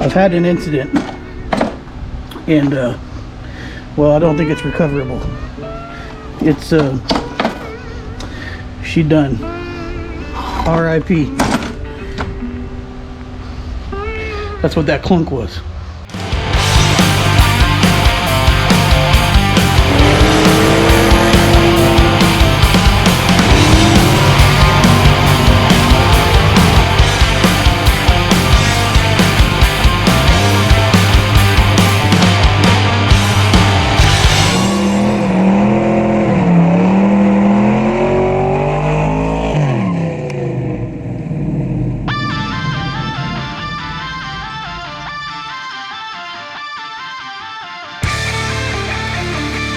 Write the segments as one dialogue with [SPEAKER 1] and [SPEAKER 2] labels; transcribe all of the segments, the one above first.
[SPEAKER 1] I've had an incident, and well, I don't think it's recoverable. It's she done. R.I.P. That's what that clunk was.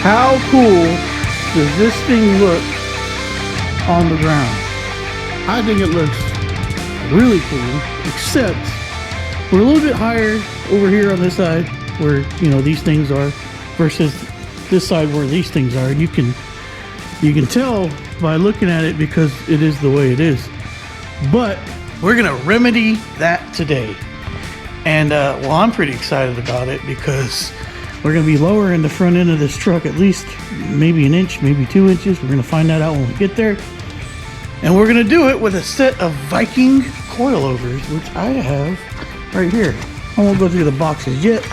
[SPEAKER 1] How cool does this thing look on the ground? I think it looks really cool, except we're a little bit higher over here on this side where, you know, these things are versus this side where these things are. You can tell by looking at it because it is the way it is. But we're gonna remedy that today. And well, I'm pretty excited about it because we're going to be lowering the front end of this truck at least maybe an inch, maybe 2 inches. We're going to find that out when we get there. And we're going to do it with a set of Viking coilovers, which I have right here. I won't go through the boxes yet.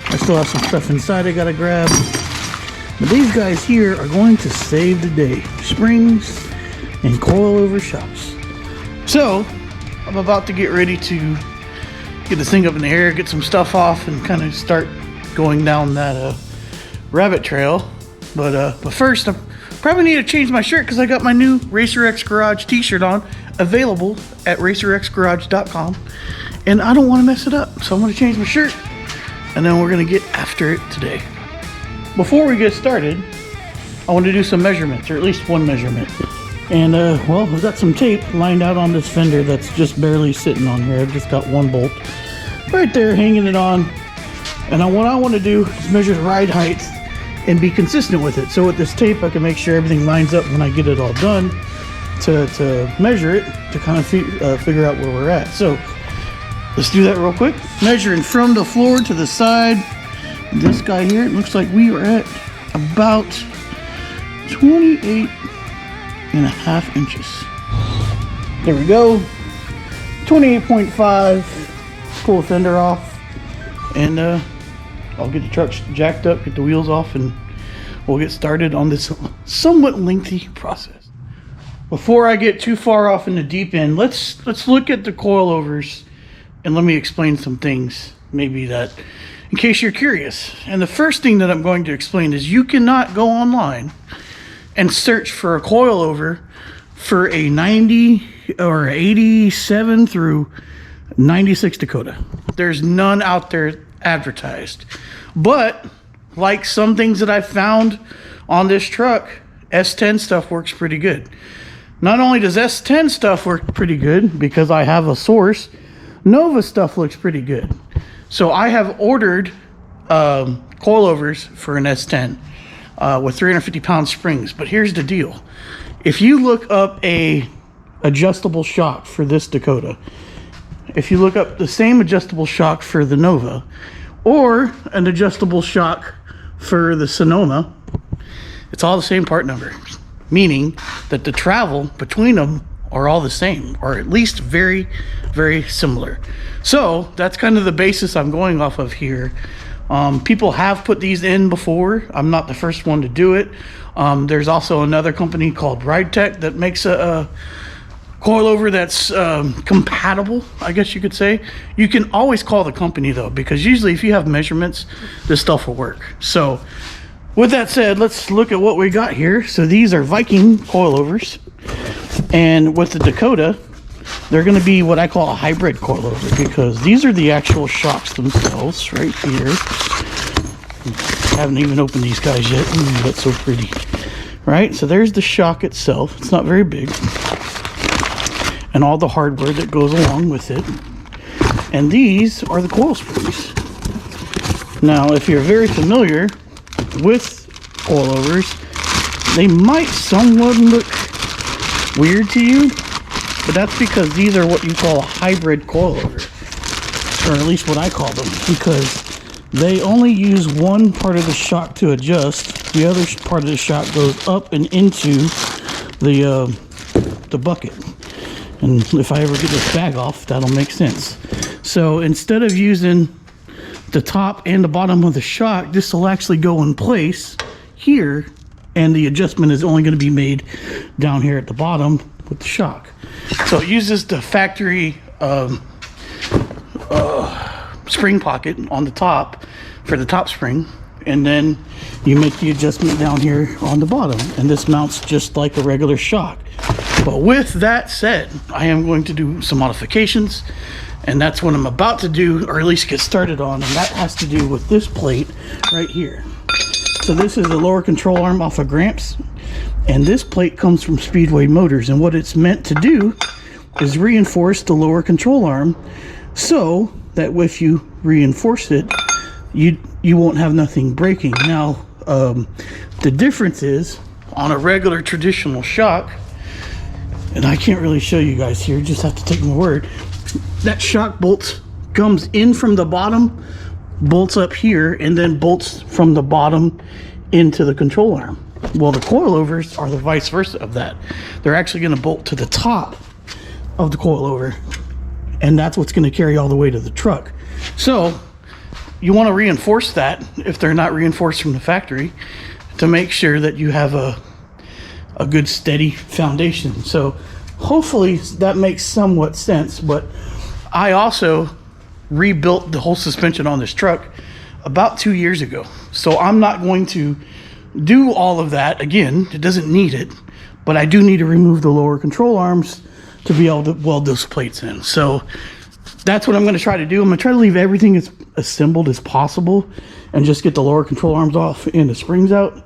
[SPEAKER 1] I still have some stuff inside I got to grab. But these guys here are going to save the day. Springs and coilover shocks. So, I'm about to get ready to get this thing up in the air, get some stuff off, and kind of start going down that rabbit trail. But first I probably need to change my shirt because I got my new Racer X Garage t-shirt on, available at racerxgarage.com, and I don't want to mess it up, so I'm going to change my shirt and then we're going to get after it today. Before we get started, I want to do some measurements, or at least one measurement. And well, I've got some tape lined out on this fender that's just barely sitting on here. I've just got one bolt right there hanging it on. And what I want to do is measure the ride height and be consistent with it. So with this tape, I can make sure everything lines up when I get it all done to measure it, to kind of figure out where we're at. So let's do that real quick. Measuring from the floor to the side, this guy here, it looks like we are at about 28.5 inches. There we go. 28.5. Pull the fender off. And I'll get the truck jacked up, get the wheels off, and we'll get started on this somewhat lengthy process. Before I get too far off in the deep end, let's look at the coilovers and let me explain some things, maybe that, in case you're curious. And the first thing that I'm going to explain is you cannot go online and search for a coilover for a 90 or 87 through 96 Dakota. There's none out there advertised. But like some things that I found on this truck, S10 stuff works pretty good. Not only does S10 stuff work pretty good because I have a source, Nova stuff looks pretty good. So I have ordered coilovers for an S10 with 350 pound springs. But here's the deal. If you look up a adjustable shock for this Dakota, if you look up the same adjustable shock for the Nova, or an adjustable shock for the Sonoma, it's all the same part number, meaning that the travel between them are all the same, or at least very, very similar. So that's kind of the basis I'm going off of here. People have put these in before. I'm not the first one to do it. There's also another company called Ride Tech that makes a coilover that's compatible, I guess you could say. You can always call the company though, because usually if you have measurements, this stuff will work. So with that said, let's look at what we got here. So these are Viking coilovers, and with the Dakota, they're going to be what I call a hybrid coilover, because these are the actual shocks themselves right here. I haven't even opened these guys yet. That's so pretty. Right, so there's the shock itself. It's not very big, and all the hardware that goes along with it. And these are the coil springs. Now, if you're very familiar with coilovers, they might somewhat look weird to you, but that's because these are what you call a hybrid coilover. or at least what I call them, because they only use one part of the shock to adjust. The other part of the shock goes up and into the bucket. And if I ever get this bag off, that'll make sense. So instead of using the top and the bottom of the shock, this will actually go in place here, and the adjustment is only going to be made down here at the bottom with the shock. So it uses the factory spring pocket on the top for the top spring, and then you make the adjustment down here on the bottom, and this mounts just like a regular shock. But with that said, I am going to do some modifications, and that's what I'm about to do, or at least get started on, and that has to do with this plate right here. So this is the lower control arm off of Gramps, and this plate comes from Speedway motors, and what it's meant to do is reinforce the lower control arm so that if you reinforce it, you won't have nothing breaking. Now, the difference is on a regular traditional shock, and I can't really show you guys here, just have to take my word, that shock bolt comes in from the bottom, bolts up here, and then bolts from the bottom into the control arm. Well, the coilovers are the vice versa of that. They're actually going to bolt to the top of the coilover, and that's what's going to carry all the way to the truck. So you want to reinforce that if they're not reinforced from the factory, to make sure that you have a good steady foundation. So hopefully that makes somewhat sense. But I also rebuilt the whole suspension on this truck about 2 years ago, so I'm not going to do all of that again. It doesn't need it, but I do need to remove the lower control arms to be able to weld those plates in. So that's what I'm going to try to do. I'm going to try to leave everything as assembled as possible and just get the lower control arms off and the springs out.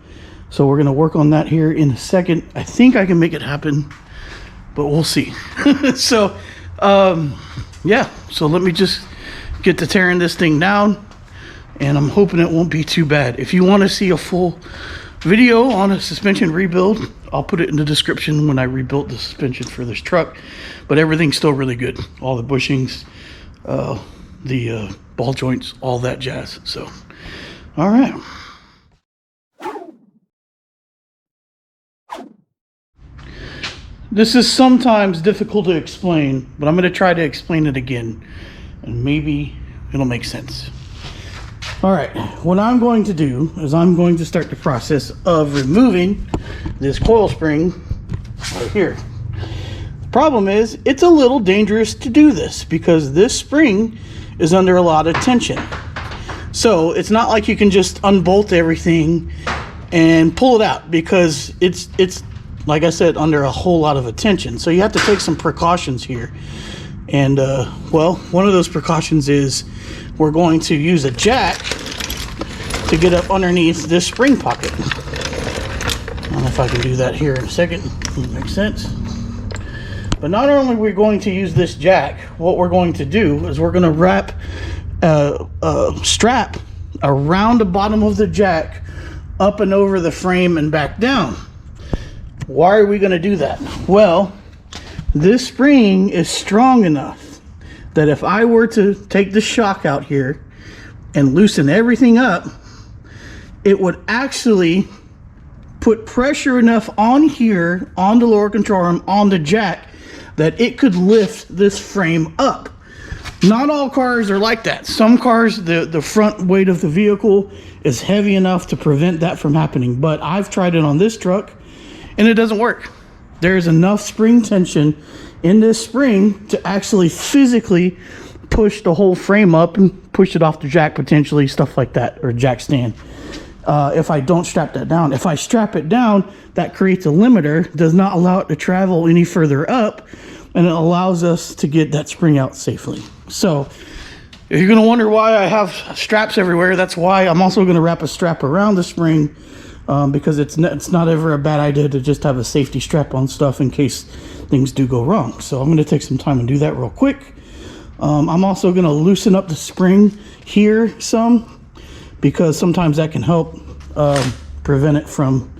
[SPEAKER 1] So we're going to work on that here in a second. I think I can make it happen, but we'll see. So yeah, so let me just get to tearing this thing down, and I'm hoping it won't be too bad. If you want to see a full video on a suspension rebuild, I'll put it in the description when I rebuilt the suspension for this truck. But everything's still really good. All the bushings, the ball joints, all that jazz. So, all right. This is sometimes difficult to explain, but I'm going to try to explain it again, and maybe it'll make sense. All right, what I'm going to do is I'm going to start the process of removing this coil spring right here. The problem is it's a little dangerous to do this because this spring is under a lot of tension. So it's not like you can just unbolt everything and pull it out, because it's like I said, under a whole lot of attention. So you have to take some precautions here. And well, one of those precautions is we're going to use a jack to get up underneath this spring pocket. I don't know if I can do that here in a second. It makes sense. But not only are we going to use this jack, what we're going to do is we're going to wrap a strap around the bottom of the jack, up and over the frame and back down. Why are we going to do that? Well, this spring is strong enough that if I were to take the shock out here and loosen everything up, it would actually put pressure enough on here, on the lower control arm, on the jack, that it could lift this frame up. Not all cars are like that. Some cars, the front weight of the vehicle is heavy enough to prevent that from happening. But I've tried it on this truck, and it doesn't work. There's enough spring tension in this spring to actually physically push the whole frame up and push it off the jack potentially, stuff like that, or jack stand. If I don't strap that down. If I strap it down, that creates a limiter, does not allow it to travel any further up, and it allows us to get that spring out safely. So if you're going to wonder why I have straps everywhere, that's why. I'm also going to wrap a strap around the spring, because it's not ever a bad idea to just have a safety strap on stuff in case things do go wrong. So I'm going to take some time and do that real quick. I'm also going to loosen up the spring here some, because sometimes that can help prevent it from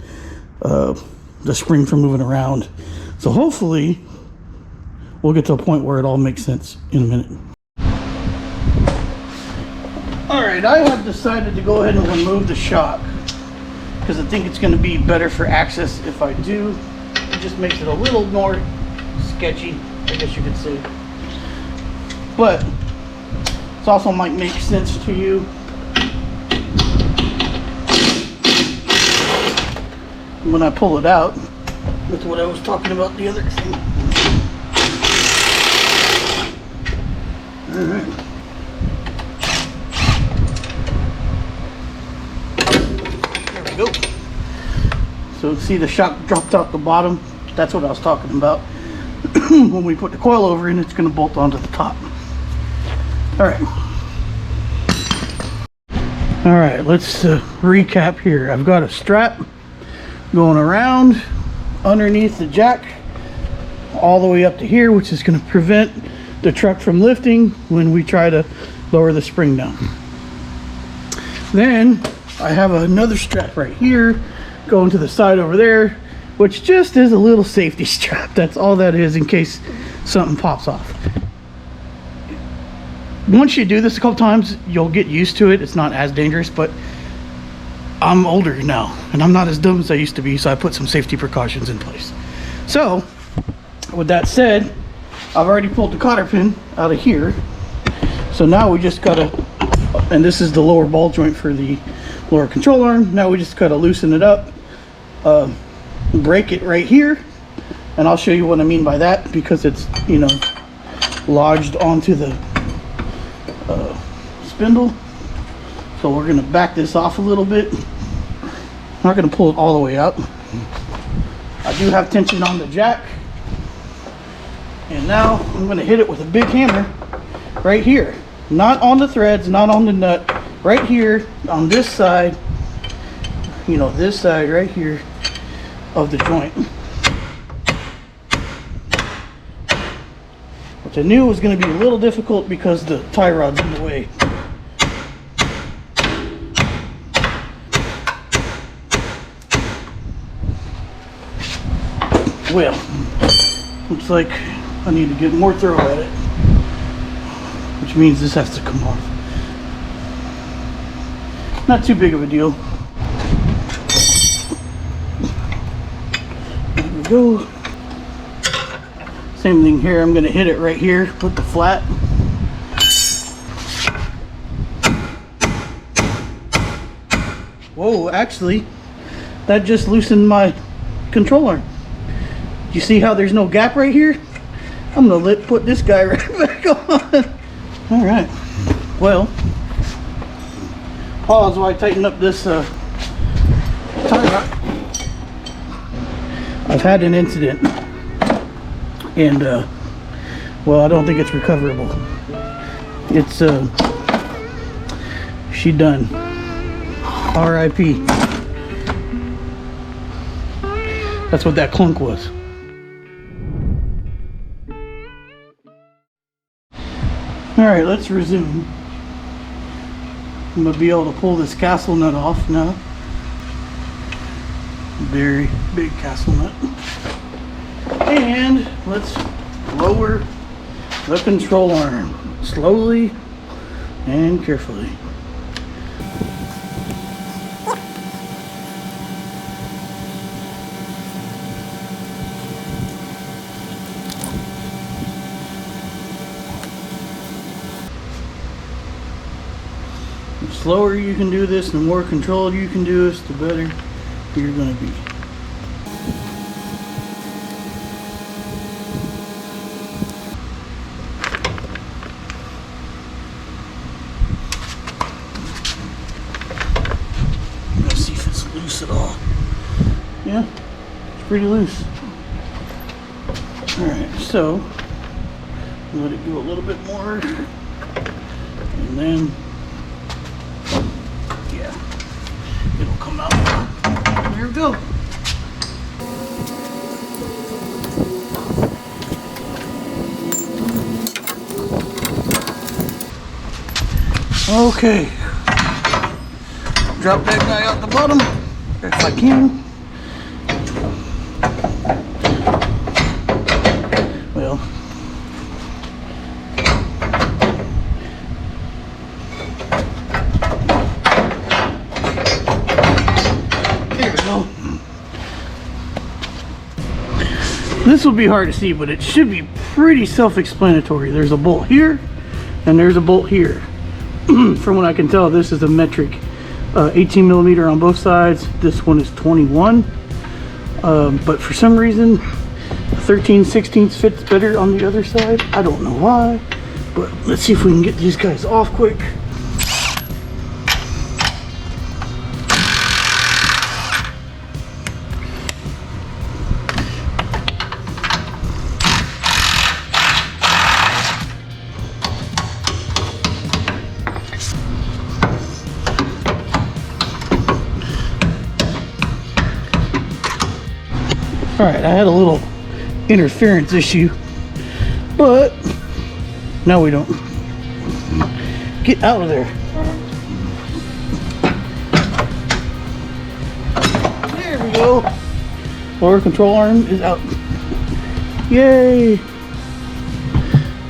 [SPEAKER 1] the spring from moving around. So hopefully we'll get to a point where it all makes sense in a minute. Alright, I have decided to go ahead and remove the shock because I think it's going to be better for access if I do. It just makes it a little more sketchy, I guess you could say. But it also might make sense to you. When I pull it out, that's what I was talking about the other thing. Alright. There we go. So see the shock dropped out the bottom? That's what I was talking about. When we put the coil over in, it's going to bolt onto the top. Alright. Alright, let's recap here. I've got a strap going around underneath the jack all the way up to here, which is going to prevent the truck from lifting when we try to lower the spring down. Then I have another strap right here going to the side over there, which just is a little safety strap. That's all that is, in case something pops off. Once you do this a couple times, you'll get used to it. It's not as dangerous, but I'm older now and I'm not as dumb as I used to be, so I put some safety precautions in place. So with that said, I've already pulled the cotter pin out of here, so now we just gotta, and this is the lower ball joint for the lower control arm, now we just gotta loosen it up, break it right here, and I'll show you what I mean by that, because it's, you know, lodged onto the spindle. So we're going to back this off a little bit. I'm not going to pull it all the way out. I do have tension on the jack. And now I'm going to hit it with a big hammer right here. Not on the threads, not on the nut. Right here on this side, you know, this side right here of the joint. Which I knew was going to be a little difficult because the tie rod's in the way. Well, looks like I need to get more throw at it, which means this has to come off. Not too big of a deal. There we go. Same thing here. I'm going to hit it right here with the flat. Whoa, actually, that just loosened my control arm. You see how there's no gap right here? I'm gonna put this guy right back on. All right. Well, pause while I tighten up this tie rod. I've had an incident, and well, I don't think it's recoverable. It's she done. R.I.P. That's what that clunk was. Alright, let's resume. I'm going to be able to pull this castle nut off now. Very big castle nut. And let's lower the control arm slowly and carefully. The slower you can do this, the more controlled you can do this, the better you're going to be. Let's see if it's loose at all. Yeah, it's pretty loose. Alright, so let it go a little bit more, and then it'll come out. There we go. Okay. Drop that guy out the bottom if I can. Well, This will be hard to see, but it should be pretty self-explanatory. There's a bolt here and there's a bolt here. From what I can tell, this is a metric 18 millimeter on both sides. This one is 21, but for some reason 13/16 fits better on the other side. I don't know why, but let's see if we can get these guys off quick. All right, I had a little interference issue, but now we don't. Get out of there. There we go. Lower control arm is out. Yay.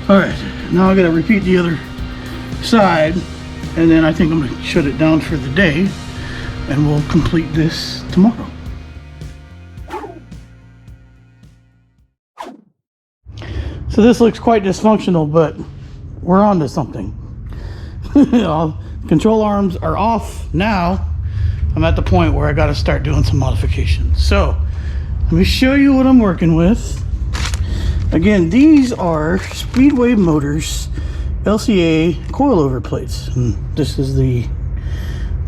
[SPEAKER 1] All right, now I gotta repeat the other side, and then I think I'm gonna shut it down for the day, and we'll complete this tomorrow. So this looks quite dysfunctional, but we're on to something. Control arms are off. Now I'm at the point where I got to start doing some modifications. So let me show you what I'm working with. Again, these are Speedway Motors LCA coilover plates. And this is the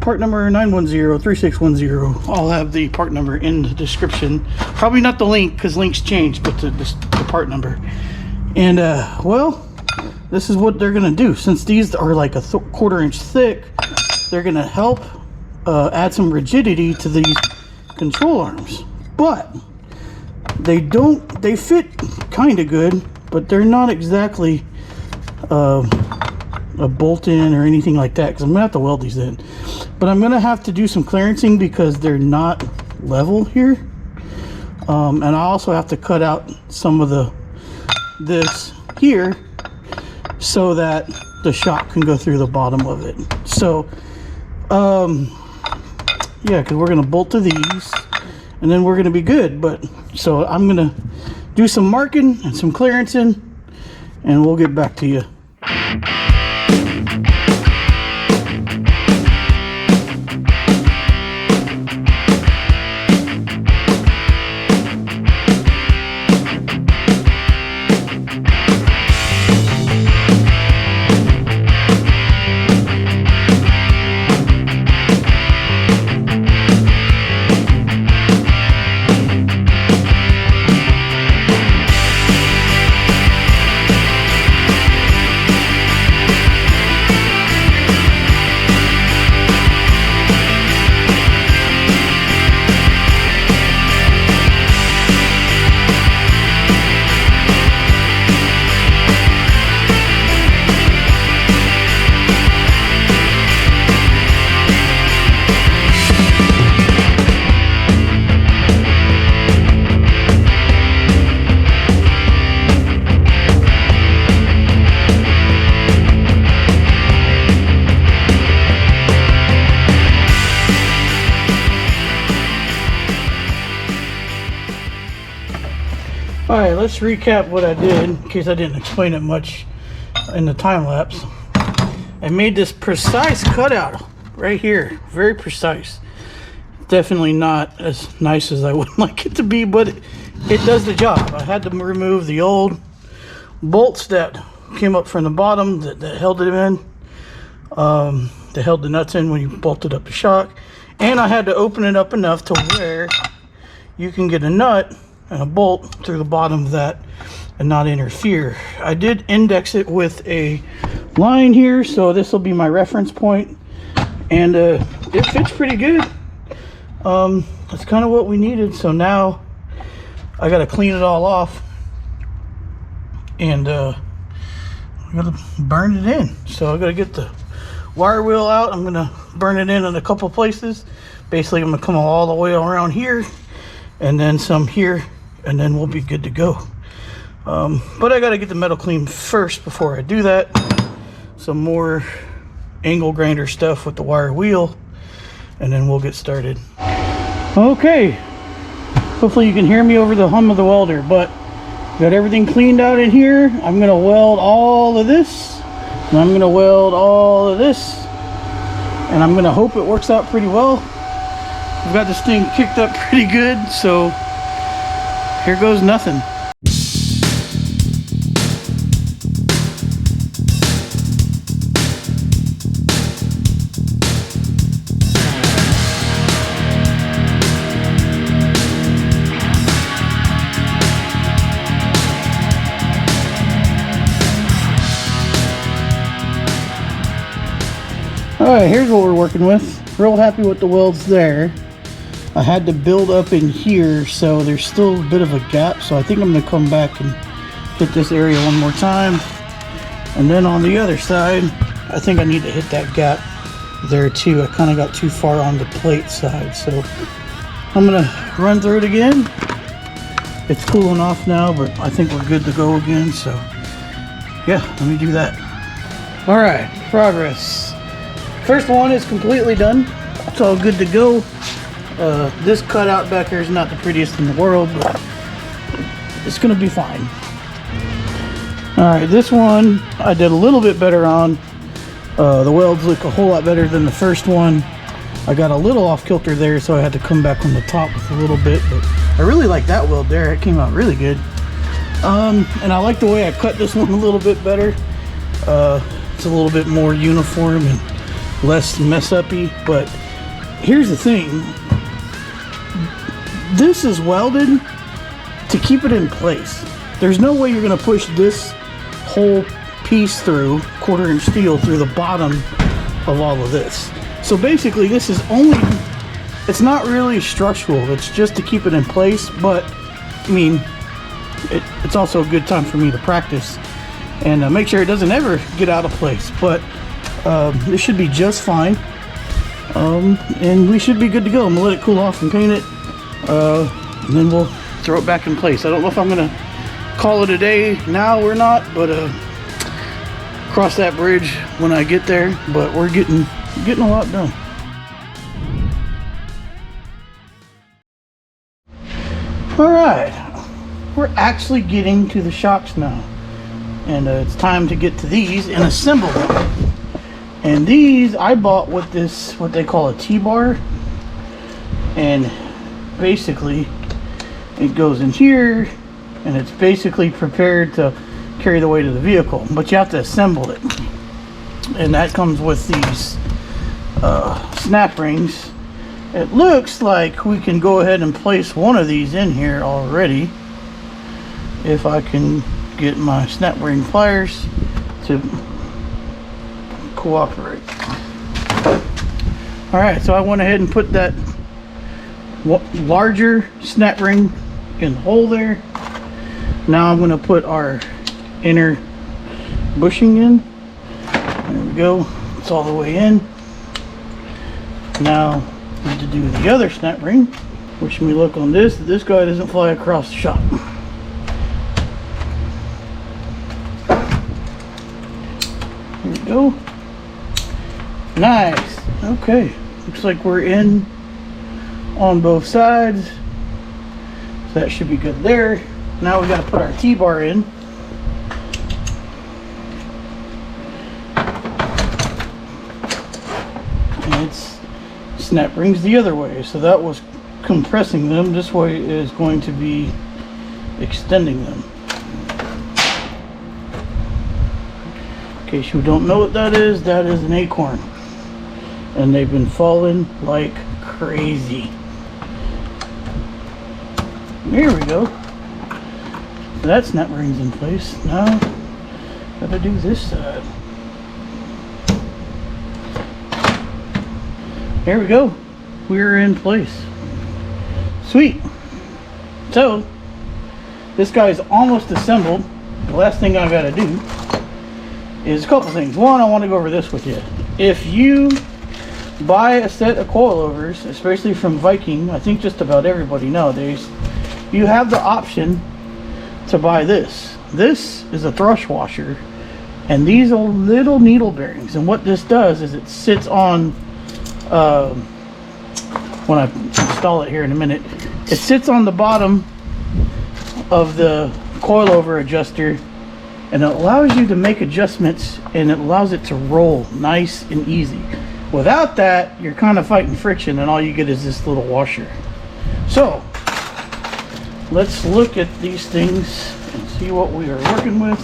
[SPEAKER 1] part number 910-3610. I'll have the part number in the description. Probably not the link because links change, but the part number. And well, this is what they're gonna do. Since these are like a quarter-inch thick, they're gonna help add some rigidity to these control arms. But they fit kind of good, but they're not exactly a bolt in or anything like that, because I'm gonna have to weld these in. But I'm gonna have to do some clearancing because they're not level here. And I also have to cut out some of this here so that the shock can go through the bottom of it. So yeah, because we're gonna bolt to these and then we're gonna be good. But so I'm gonna do some marking and some clearancing, and we'll get back to you. All right, let's recap what I did in case I didn't explain it much in the time lapse. I made this precise cutout right here, very precise. Definitely not as nice as I would like it to be, but it does the job. I had to remove the old bolts that came up from the bottom that held it in, that held the nuts in when you bolted up the shock, and I had to open it up enough to where you can get a nut and a bolt through the bottom of that and not interfere. I did index it with a line here, so this will be my reference point, and it fits pretty good. That's kind of what we needed. So now I got to clean it all off, and I gotta burn it in. So I gotta get the wire wheel out. I'm gonna burn it in a couple places. Basically, I'm gonna come all the way around here and then some here, and then we'll be good to go. But I gotta get the metal clean first before I do that. Some more angle grinder stuff with the wire wheel, and then we'll get started. Okay, Hopefully you can hear me over the hum of the welder, but got everything cleaned out in here. I'm gonna weld all of this, and I'm gonna weld all of this, and I'm gonna hope it works out pretty well. I've got this thing kicked up pretty good, so here goes nothing. Alright, here's what we're working with. Real happy with the welds there. I had to build up in here, so there's still a bit of a gap, so I think I'm going to come back and hit this area one more time. And then on the other side, I think I need to hit that gap there too. I kind of got too far on the plate side, so I'm going to run through it again. It's cooling off now, but I think we're good to go again, so yeah, let me do that. Alright, progress. First one is completely done. It's all good to go. This cutout back here is not the prettiest in the world, but it's gonna be fine. Alright, this one I did a little bit better on. The welds look a whole lot better than the first one. I got a little off kilter there, so I had to come back on the top with a little bit, but I really like that weld there. It came out really good. And I like the way I cut this one a little bit better. It's a little bit more uniform and less mess uppy, but here's the thing. This is welded to keep it in place. There's no way you're going to push this whole piece through, 1/4 inch steel, through the bottom of all of this. So basically this is only, it's not really structural, it's just to keep it in place, but I mean, it's also a good time for me to practice and make sure it doesn't ever get out of place. But this should be just fine, and we should be good to go. I'm gonna let it cool off and paint it, and then we'll throw it back in place. I don't know if I'm gonna call it a day now or not, but cross that bridge when I get there. But we're getting a lot done. All right, we're actually getting to the shocks now, and it's time to get to these and assemble them. And these I bought with this, what they call a T-bar, and basically it goes in here, and it's basically prepared to carry the weight of the vehicle, but you have to assemble it, and that comes with these snap rings. It looks like we can go ahead and place one of these in here already if I can get my snap ring pliers to cooperate. Alright, so I went ahead and put that larger snap ring in the hole there. Now I'm going to put our inner bushing in. There we go. It's all the way in. Now I need to do the other snap ring, which when we look on this guy doesn't fly across the shop. Here we go. Nice. Okay, looks like we're in on both sides, so that should be good there. Now we got to put our T-bar in. And it's snap rings the other way, so that was compressing them. This way is going to be extending them. In case you don't know what that is an acorn, and they've been falling like crazy. There we go. So that snap ring's in place. Now gotta do this side. There we go. We're in place. Sweet. So this guy's almost assembled. The last thing I gotta do is a couple things. One, I want to go over this with you. If you buy a set of coilovers, especially from Viking, I think just about everybody nowadays, you have the option to buy this. This is a thrush washer, and these are little needle bearings, and what this does is it sits on when I install it here in a minute. It sits on the bottom of the coilover adjuster, and it allows you to make adjustments, and it allows it to roll nice and easy. Without that, you're kind of fighting friction, and all you get is this little washer. So let's look at these things and see what we are working with.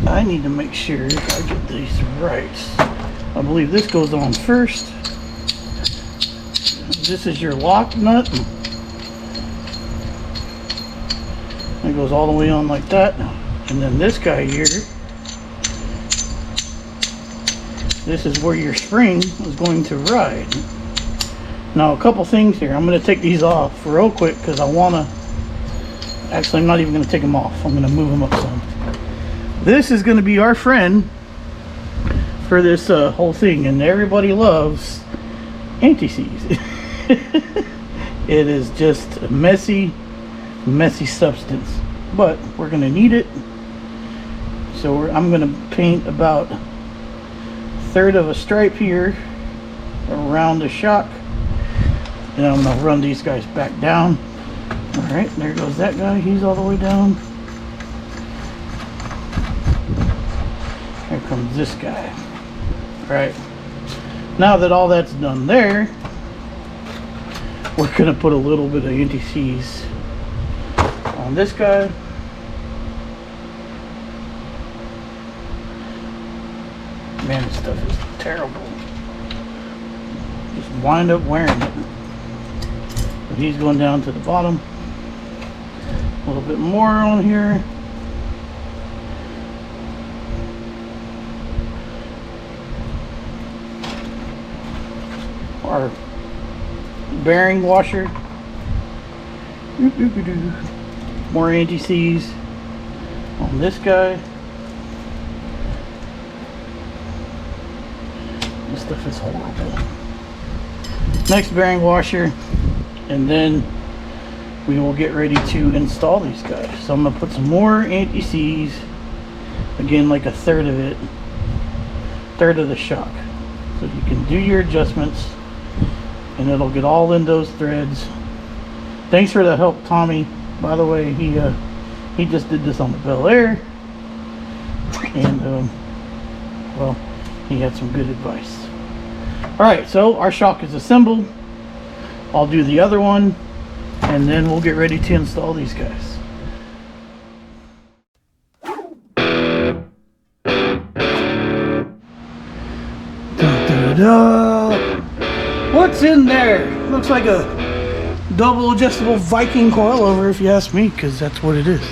[SPEAKER 1] I need to make sure I get these right. I believe this goes on first. This is your lock nut. It goes all the way on like that. And then this guy here, this is where your spring is going to ride. Now, a couple things here. I'm going to take these off real quick because I want to... Actually, I'm not even going to take them off. I'm going to move them up some. This is going to be our friend for this whole thing, and everybody loves anti-seize. It is just a messy substance, but we're going to need it. So I'm going to paint about a third of a stripe here around the shock, and I'm going to run these guys back down. All right, there goes that guy. He's all the way down. Here comes this guy. Right. Now that all that's done there, we're going to put a little bit of anti-seize on this guy. Man, this stuff is terrible. Just wind up wearing it. But he's going down to the bottom. A little bit more on here. Our bearing washer. More anti-seize on this guy. This stuff is horrible. Next bearing washer, and then we will get ready to install these guys. So I'm going to put some more anti-seize, again like a third of it, third of the shock, so you can do your adjustments and it'll get all in those threads. Thanks for the help, Tommy. By the way, he just did this on the Bel Air, and well, he had some good advice. All right, so our shock is assembled. I'll do the other one, and then we'll get ready to install these guys. Da-da-da. What's in there? Looks like a double adjustable Viking coilover, if you ask me, because that's what it is.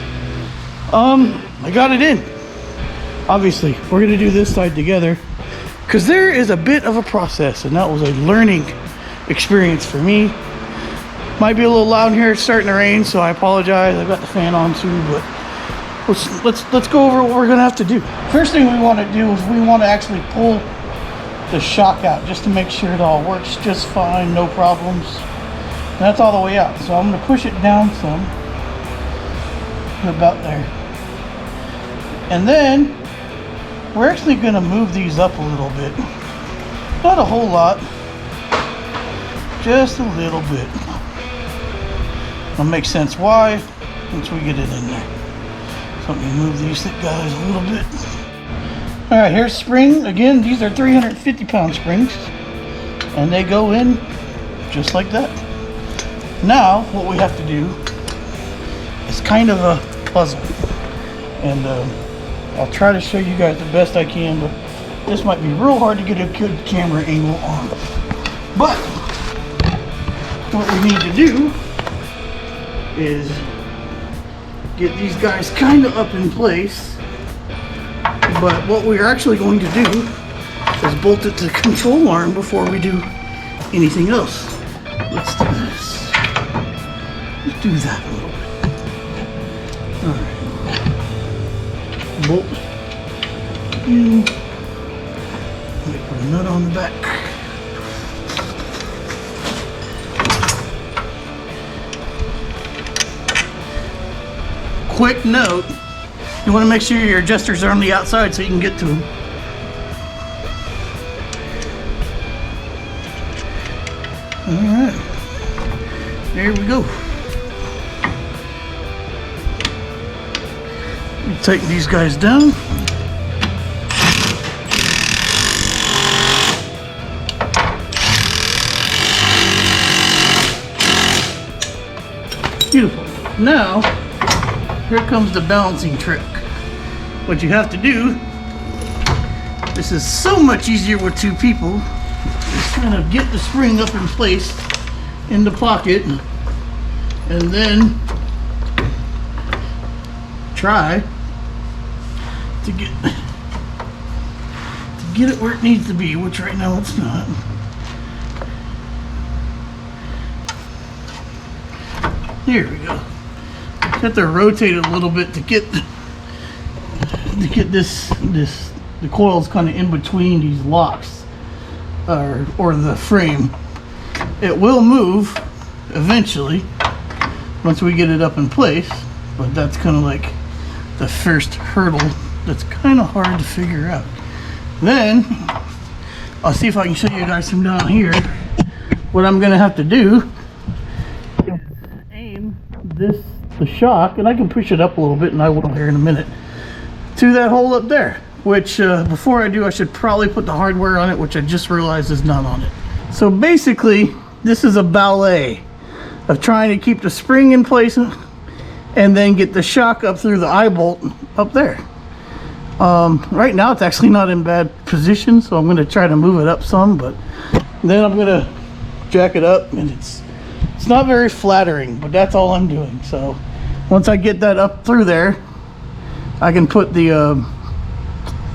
[SPEAKER 1] I got it in. Obviously, we're going to do this side together, because there is a bit of a process, and that was a learning experience for me. Might be a little loud in here. It's starting to rain, so I apologize. I've got the fan on too, but let's go over what we're going to have to do. First thing we want to do is we want to actually pull the shock out just to make sure it all works just fine, no problems. And that's all the way out. So I'm going to push it down some, about there. And then we're actually going to move these up a little bit. Not a whole lot, just a little bit. It'll make sense why once we get it in there. So let me move these guys a little bit. All right, here's spring. Again, these are 350-pound springs, and they go in just like that. Now, what we have to do is kind of a puzzle, and I'll try to show you guys the best I can, but this might be real hard to get a good camera angle on. But what we need to do is get these guys kind of up in place. But what we're actually going to do is bolt it to the control arm before we do anything else. Let's do this. Let's do that a little bit. Alright. Bolt in. Let me put a nut on the back. Quick note, You want to make sure your adjusters are on the outside so you can get to them. Alright, there we go. Let me tighten these guys down. Beautiful. Now, here comes the balancing trick. What you have to do, this is so much easier with two people, is kind of get the spring up in place in the pocket and then try to get it where it needs to be, which right now it's not. Here we go. Have to rotate it a little bit to get this the coils kind of in between these locks or the frame. It will move eventually once we get it up in place, but that's kind of like the first hurdle that's kind of hard to figure out. Then I'll see if I can show you guys from down here. What I'm gonna have to do is aim the shock, and I can push it up a little bit, and I will here in a minute, to that hole up there, which before I do, I should probably put the hardware on it, which I just realized is not on it. So basically, this is a ballet of trying to keep the spring in place and then get the shock up through the eye bolt up there. Right now it's actually not in bad position, so I'm going to try to move it up some, but then I'm going to jack it up, and it's not very flattering, but that's all I'm doing. So once I get that up through there, I can put the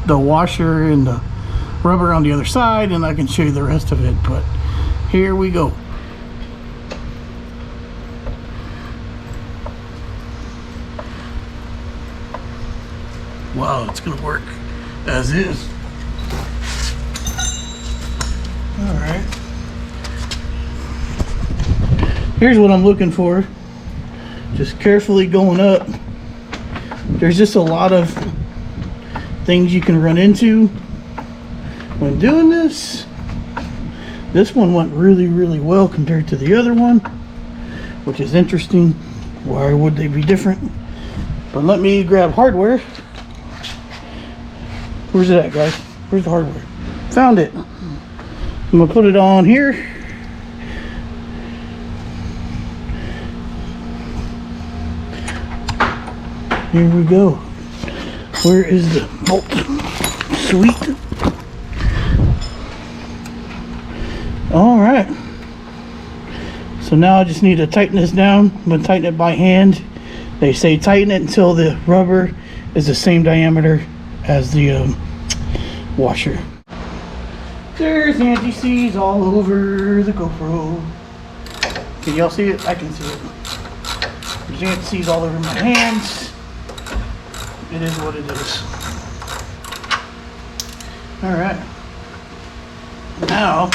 [SPEAKER 1] washer and the rubber on the other side, and I can show you the rest of it. But here we go. Wow, it's gonna work as is. All right. Here's what I'm looking for. Just carefully going up. There's just a lot of things you can run into when doing this. This one went really, really well compared to the other one, which is interesting. Why would they be different? But let me grab hardware. Where's it at, guys? Where's the hardware? Found it. I'm gonna put it on here. Here we go. Where is the bolt? Sweet. All right. So now I just need to tighten this down. I'm gonna tighten it by hand. They say tighten it until the rubber is the same diameter as the washer. There's anti-seize all over the GoPro. Can y'all see it? I can see it. There's anti-seize all over my hands. It is what it is. Alright. Now,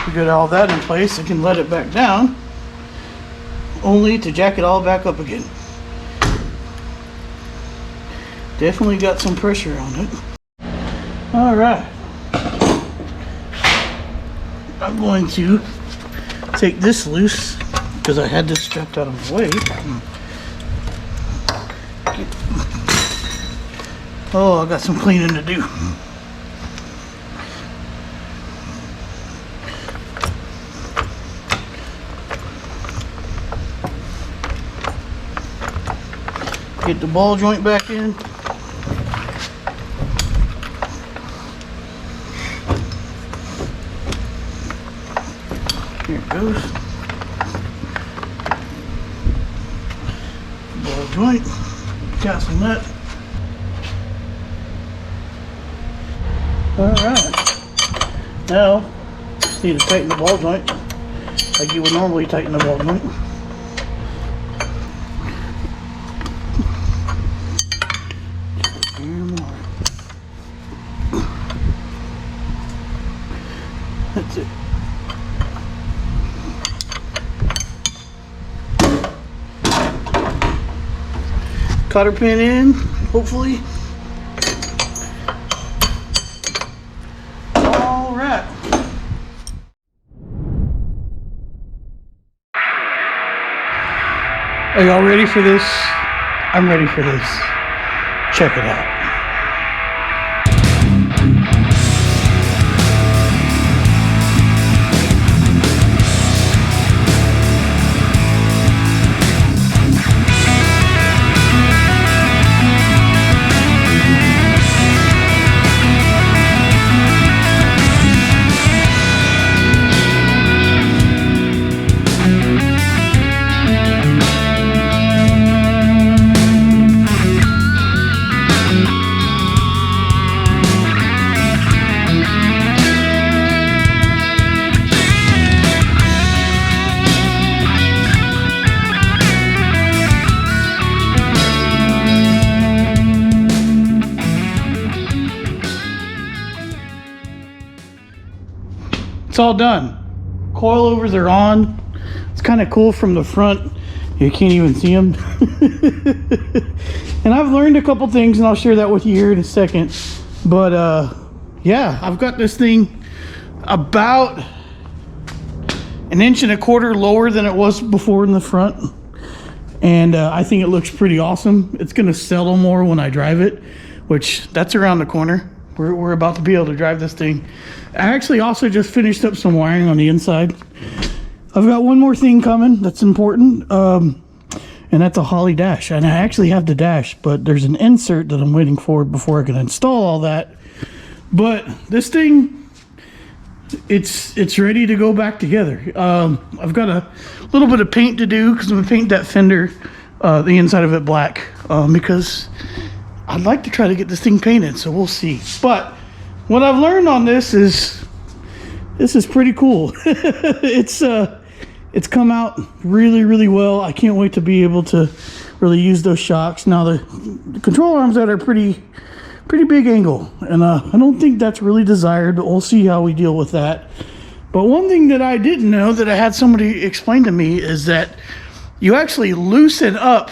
[SPEAKER 1] we got all that in place, I can let it back down, only to jack it all back up again. Definitely got some pressure on it. Alright. I'm going to take this loose, because I had this strapped out of the way. Oh, I got some cleaning to do. Get the ball joint back in. Here it goes. Ball joint. Castle nut. Alright. Now, need to tighten the ball joint like you would normally tighten the ball joint. That's it. powder pan in, hopefully. All right. Are y'all ready for this? I'm ready for this. Check it out. It's all done. Coilovers are on. It's kind of cool from the front. You can't even see them. And I've learned a couple things, and I'll share that with you here in a second. But yeah, I've got this thing about 1.25 inches lower than it was before in the front. And I think it looks pretty awesome. It's going to settle more when I drive it, which that's around the corner. We're about to be able to drive this thing. I actually also just finished up some wiring on the inside. I've got one more thing coming that's important, and that's a Holley dash. And I actually have the dash, but there's an insert that I'm waiting for before I can install all that. But this thing, it's ready to go back together. I've got a little bit of paint to do because I'm gonna paint that fender, the inside of it black, because I'd like to try to get this thing painted, so we'll see. But what I've learned on this is pretty cool. It's come out really, really well. I can't wait to be able to really use those shocks. Now the control arms that are pretty big angle, and I don't think that's really desired, but we'll see how we deal with that. But one thing that I didn't know that I had somebody explain to me is that you actually loosen up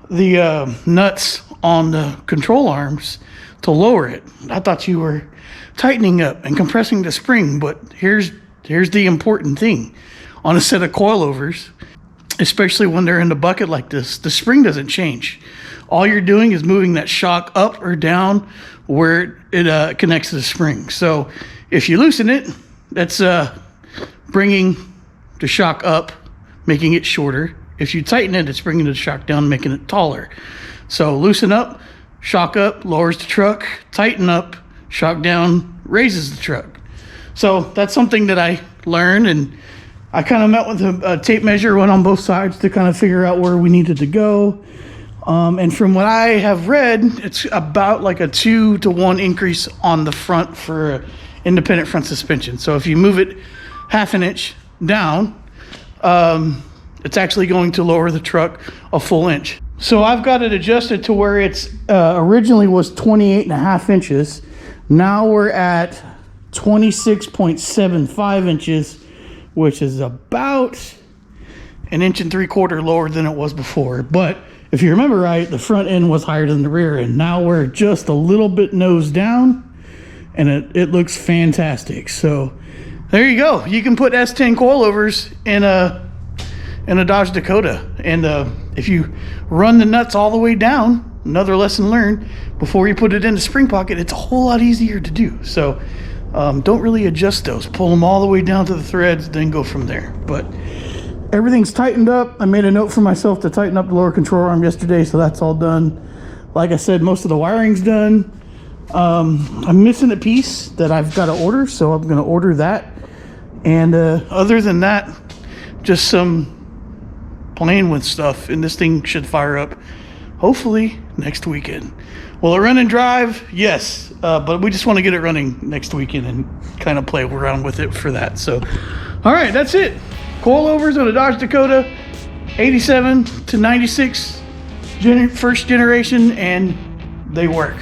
[SPEAKER 1] the nuts on the control arms to lower it. I thought you were tightening up and compressing the spring, but here's the important thing. On a set of coilovers, especially when they're in the bucket like this, the spring doesn't change. All you're doing is moving that shock up or down where it connects to the spring. So if you loosen it, that's bringing the shock up, making it shorter. If you tighten it, it's bringing the shock down, making it taller. So loosen up, shock up, lowers the truck, tighten up, shock down, raises the truck. So that's something that I learned, and I kind of met with a tape measure, went on both sides to kind of figure out where we needed to go. And from what I have read, it's about like a 2-to-1 increase on the front for independent front suspension. So if you move it 1/2 inch down, it's actually going to lower the truck a full inch. So I've got it adjusted to where it's originally was 28.5 inches. Now we're at 26.75 inches, which is about 1.75 inches lower than it was before. But if you remember right, the front end was higher than the rear end. Now we're just a little bit nose down, and it looks fantastic. So there you go. You can put S10 coilovers in a Dodge Dakota, and if you run the nuts all the way down, another lesson learned, before you put it in the spring pocket, it's a whole lot easier to do. So don't really adjust those. Pull them all the way down to the threads, then go from there. But everything's tightened up. I made a note for myself to tighten up the lower control arm yesterday, so that's all done. Like I said, most of the wiring's done. I'm missing a piece that I've got to order, so I'm going to order that. And other than that, just some playing with stuff, and this thing should fire up hopefully next weekend. Will it run and drive? Yes, but we just want to get it running next weekend and kind of play around with it for that. So all right, that's it. Coilovers on a Dodge Dakota 87 to 96 first generation, and they work.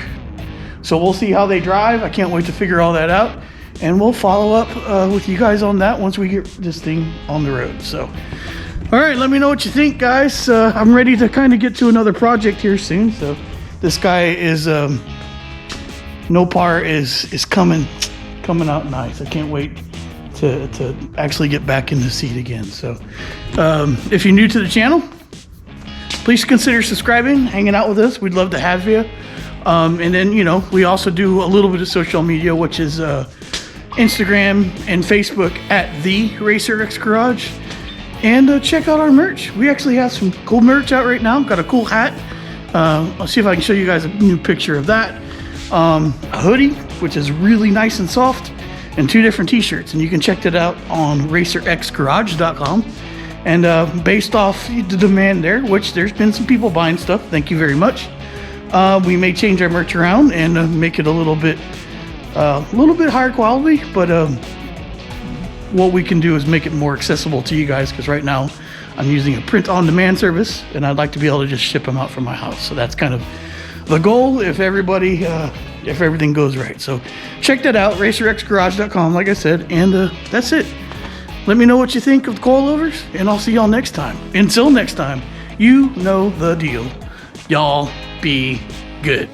[SPEAKER 1] So we'll see how they drive. I can't wait to figure all that out, and we'll follow up with you guys on that once we get this thing on the road. So All right, let me know what you think, guys. I'm ready to kind of get to another project here soon. So this guy is NOPAR is coming out nice. I can't wait to actually get back in the seat again. So if you're new to the channel, please consider subscribing, hanging out with us. We'd love to have you. And then, you know, we also do a little bit of social media, which is Instagram and Facebook at the Racer X Garage. And check out our merch. We actually have some cool merch out right now. Got a cool hat. I'll see if I can show you guys a new picture of that. A hoodie, which is really nice and soft, and 2 different t-shirts. And you can check that out on racerxgarage.com. And based off the demand there, which there's been some people buying stuff, thank you very much. We may change our merch around and make it a little bit higher quality, but what we can do is make it more accessible to you guys, because right now I'm using a print-on-demand service, and I'd like to be able to just ship them out from my house. So that's kind of the goal if everything goes right. So check that out, racerxgarage.com, like I said, and that's it. Let me know what you think of the coilovers, and I'll see y'all next time. Until next time, you know the deal. Y'all be good.